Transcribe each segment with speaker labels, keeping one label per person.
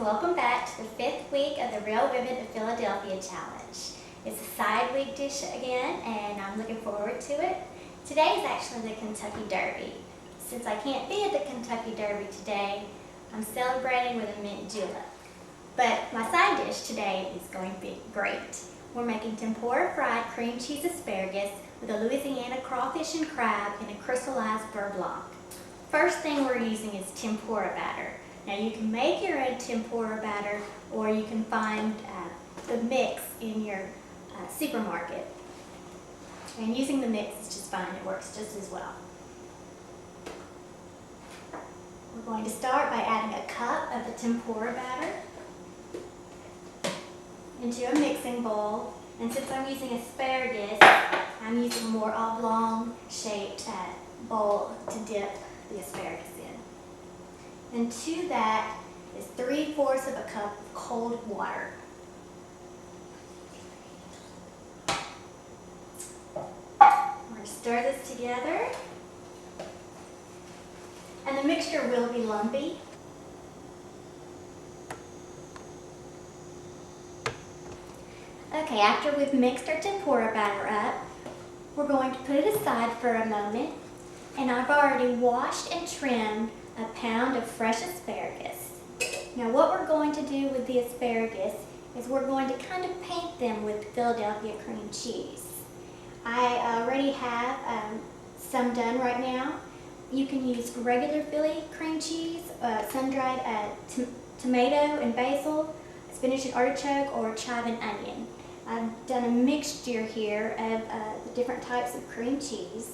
Speaker 1: and welcome back to the 5th week of the Real Women of Philadelphia Challenge. It's a side week dish again, and I'm looking forward to it. Today is actually the Kentucky Derby. Since I can't be at the Kentucky Derby today, I'm celebrating with a mint julep. But my side dish today is going to be great. We're making tempura fried cream cheese asparagus with a Louisiana crawfish and crab in a crystallized beurre blanc. First thing we're using is tempura batter. Now you can make your own tempura batter, or you can find the mix in your supermarket. And using the mix is just fine, it works just as well. We're going to start by adding a cup of the tempura batter into a mixing bowl. And since I'm using asparagus, I'm using a more oblong shaped bowl to dip the asparagus in. And to that is 3/4 of a cup of cold water. We're going to stir this together. And the mixture will be lumpy. Okay, after we've mixed our tempura batter up, we're going to put it aside for a moment. And I've already washed and trimmed a pound of fresh asparagus. Now what we're going to do with the asparagus is we're going to kind of paint them with Philadelphia cream cheese. I already have some done right now. You can use regular Philly cream cheese, sun-dried tomato and basil, spinach and artichoke, or chive and onion. I've done a mixture here of the different types of cream cheese.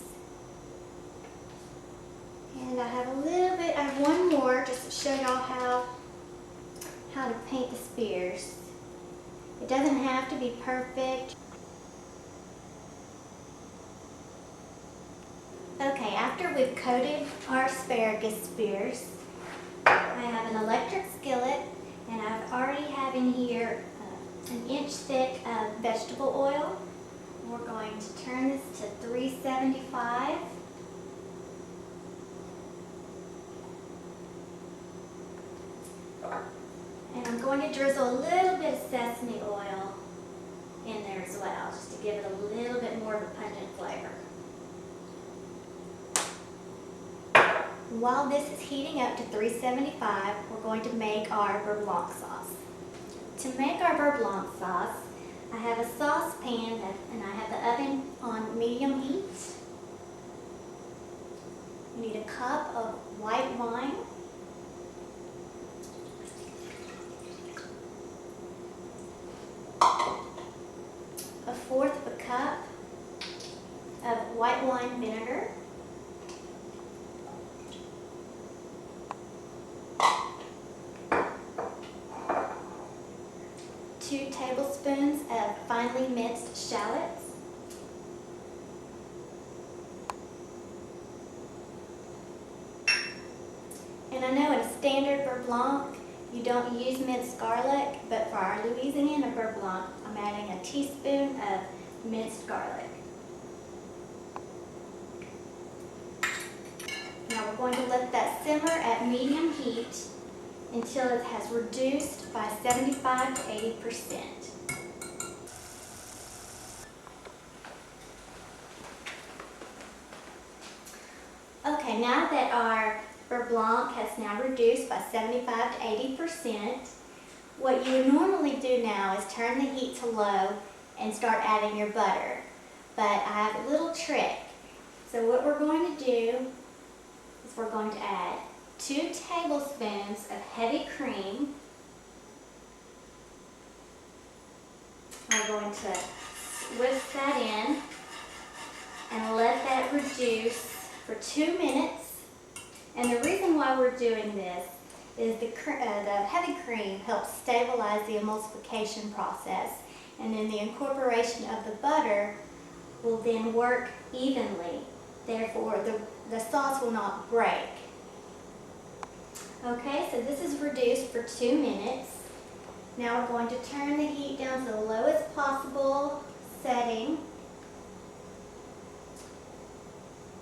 Speaker 1: And I have I have one more just to show y'all how to paint the spears. It doesn't have to be perfect. Okay, after we've coated our asparagus spears, I have an electric skillet, and I've already have in here an inch thick of vegetable oil. We're going to turn this to 375. And I'm going to drizzle a little bit of sesame oil in there as well, just to give it a little bit more of a pungent flavor. While this is heating up to 375, we're going to make our beurre blanc sauce. To make our beurre blanc sauce, I have a saucepan and I have the oven on medium heat. You need a cup of white wine, a 1/4 of a cup of white wine vinegar, two tablespoons of finely minced shallots, and I know in a standard beurre blanc you don't use minced garlic, but for our Louisiana beurre blanc, I'm adding a teaspoon of minced garlic. Now we're going to let that simmer at medium heat until it has reduced by 75 to 80%. Okay, now that our beurre blanc has now reduced by 75 to 80%, what you would normally do now is turn the heat to low and start adding your butter. But I have a little trick. So what we're going to do is we're going to add 2 tablespoons of heavy cream. I'm going to whisk that in and let that reduce for 2 minutes. And the reason why we're doing this is the heavy cream helps stabilize the emulsification process, and then the incorporation of the butter will then work evenly. Therefore, the sauce will not break. Okay, so this is reduced for 2 minutes. Now we're going to turn the heat down to the lowest possible setting.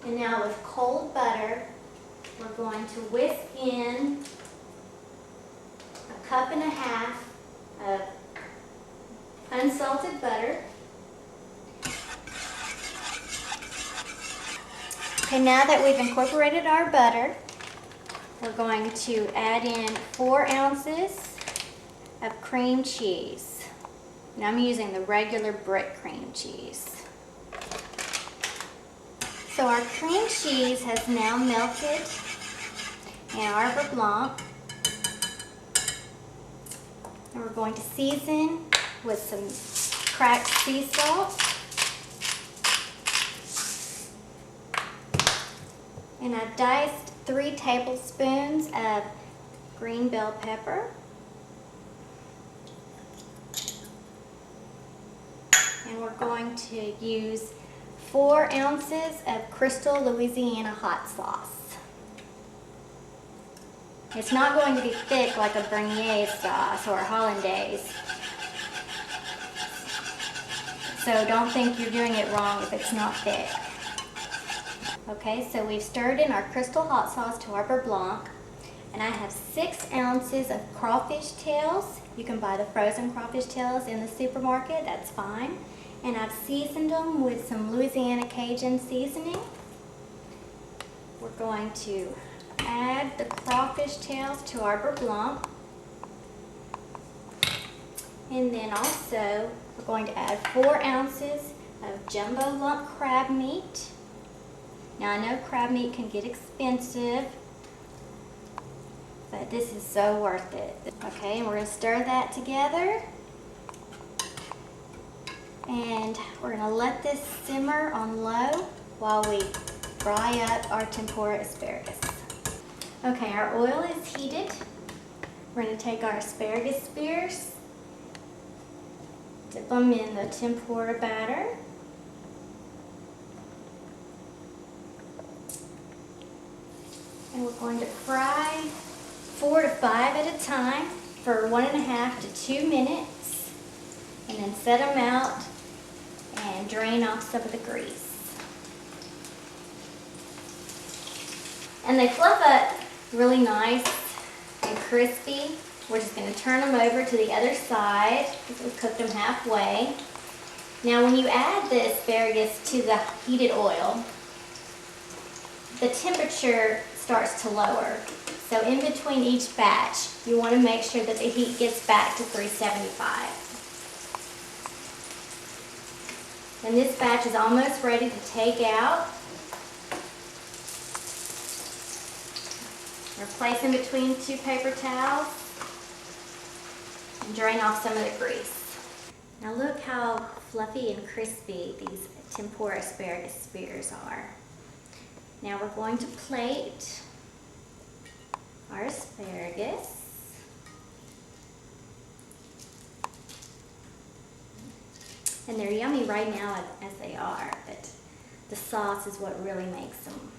Speaker 1: And now with cold butter, we're going to whisk in a cup and a half of unsalted butter. Okay, now that we've incorporated our butter, we're going to add in 4 ounces of cream cheese. And I'm using the regular brick cream cheese. So our cream cheese has now melted in our beurre blanc. And we're going to season with some cracked sea salt. And I've diced 3 tablespoons of green bell pepper. And we're going to use 4 ounces of Crystal Louisiana hot sauce. It's not going to be thick like a Bernier sauce or a Hollandaise. So don't think you're doing it wrong if it's not thick. Okay, so we've stirred in our Crystal hot sauce to our beurre blanc, and I have 6 ounces of crawfish tails. You can buy the frozen crawfish tails in the supermarket, that's fine. And I've seasoned them with some Louisiana Cajun seasoning. We're going to add the crawfish tails to our beurre blanc. And then also, we're going to add 4 ounces of jumbo lump crab meat. Now I know crab meat can get expensive, but this is so worth it. Okay, and we're going to stir that together. And we're going to let this simmer on low while we fry up our tempura asparagus. Okay, our oil is heated. We're going to take our asparagus spears, dip them in the tempura batter. And we're going to fry 4 to 5 at a time for 1.5 to 2 minutes. And then set them out and drain off some of the grease. And they fluff up really nice and crispy. We're just going to turn them over to the other side because we've cooked them halfway. Now when you add the asparagus to the heated oil, the temperature starts to lower. So in between each batch, you want to make sure that the heat gets back to 375. And this batch is almost ready to take out. Place in between 2 paper towels and drain off some of the grease. Now look how fluffy and crispy these tempura asparagus spears are. Now we're going to plate our asparagus. And they're yummy right now as they are, but the sauce is what really makes them.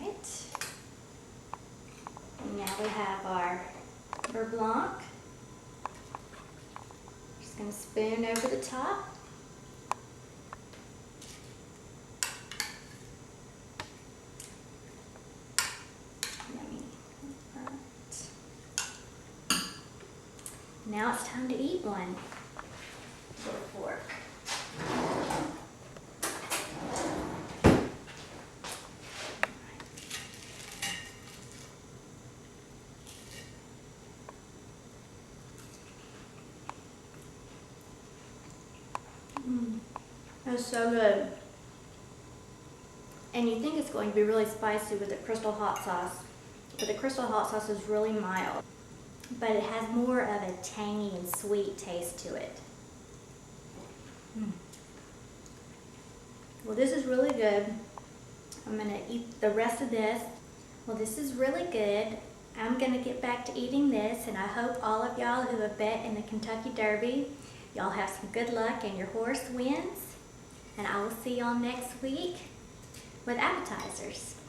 Speaker 1: All right. And now we have our beurre blanc. Just going to spoon over the top. Now it's time to eat one with a fork. That's so good. And you think it's going to be really spicy with the Crystal hot sauce, but the Crystal hot sauce is really mild. But it has more of a tangy and sweet taste to it. Well, this is really good. I'm going to eat the rest of this. Well, this is really good. I'm going to get back to eating this, and I hope all of y'all who have bet in the Kentucky Derby, y'all have some good luck and your horse wins. And I will see y'all next week with appetizers.